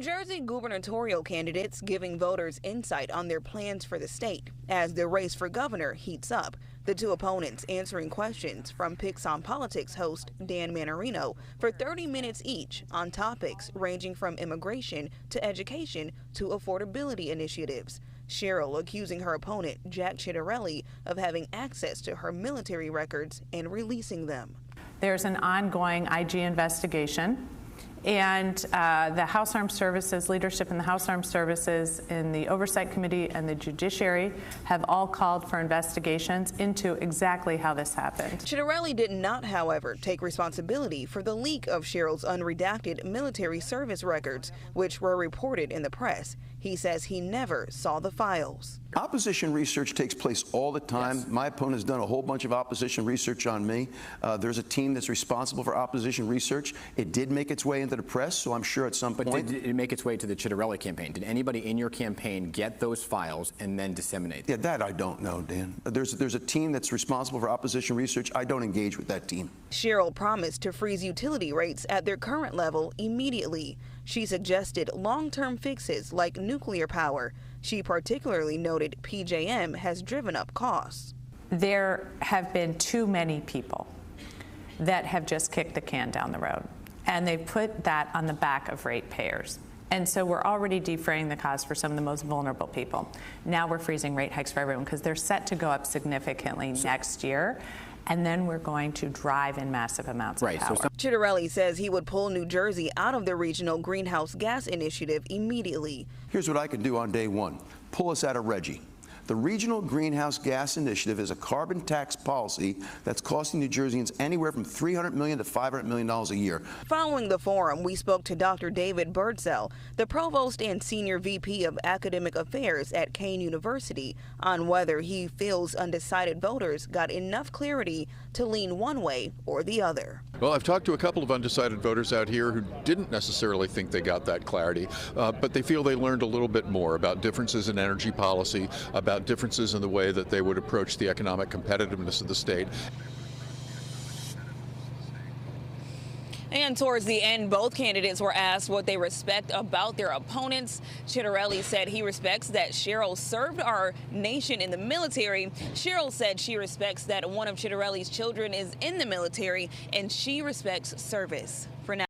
Jersey gubernatorial candidates giving voters insight on their plans for the state as the race for governor heats up. The two opponents answering questions from Picks on Politics host Dan Manarino for 30 minutes each on topics ranging from immigration to education to affordability initiatives. Sherrill accusing her opponent, Jack Ciattarelli, of having access to her military records and releasing them. There's an ongoing IG investigation. And the House Armed Services, leadership in the House Armed Services, in the Oversight Committee and the Judiciary have all called for investigations into exactly how this happened. Ciattarelli did not, however, take responsibility for the leak of Sherrill's unredacted military service records, which were reported in the press. He says he never saw the files. Opposition research takes place all the time. Yes. My opponent has done a whole bunch of opposition research on me. There's a team that's responsible for opposition research. It did make its way into the press, so I'm sure at some point. But did it make its way to the Ciattarelli campaign? Did anybody in your campaign get those files and then disseminate them? Yeah, that I don't know, Dan. There's a team that's responsible for opposition research. I don't engage with that team. Sherrill promised to freeze utility rates at their current level immediately. She suggested long-term fixes like nuclear power. She particularly noted PJM has driven up costs. There have been too many people that have just kicked the can down the road, and they've put that on the back of ratepayers. And so we're already defraying the cost for some of the most vulnerable people. Now we're freezing rate hikes for everyone because they're set to go up significantly next year. And then we're going to drive in massive amounts of power. Ciattarelli says he would pull New Jersey out of the regional greenhouse gas initiative immediately. Here's what I can do on day one. Pull us out of RGGI. The Regional Greenhouse Gas Initiative is a carbon tax policy that's costing New Jerseyans anywhere from $300 million to $500 million a year. Following the forum, we spoke to Dr. David Birdsell, the provost and senior VP of academic affairs at Kean University, on whether he feels undecided voters got enough clarity to lean one way or the other. Well, I've talked to a couple of undecided voters out here who didn't necessarily think they got that clarity, but they feel they learned a little bit more about differences in energy policy, about differences in the way that they would approach the economic competitiveness of the state. And towards the end, both candidates were asked what they respect about their opponents. Ciattarelli said he respects that Sherrill served our nation in the military. Sherrill said she respects that one of Ciattarelli's children is in the military, and she respects service. For now.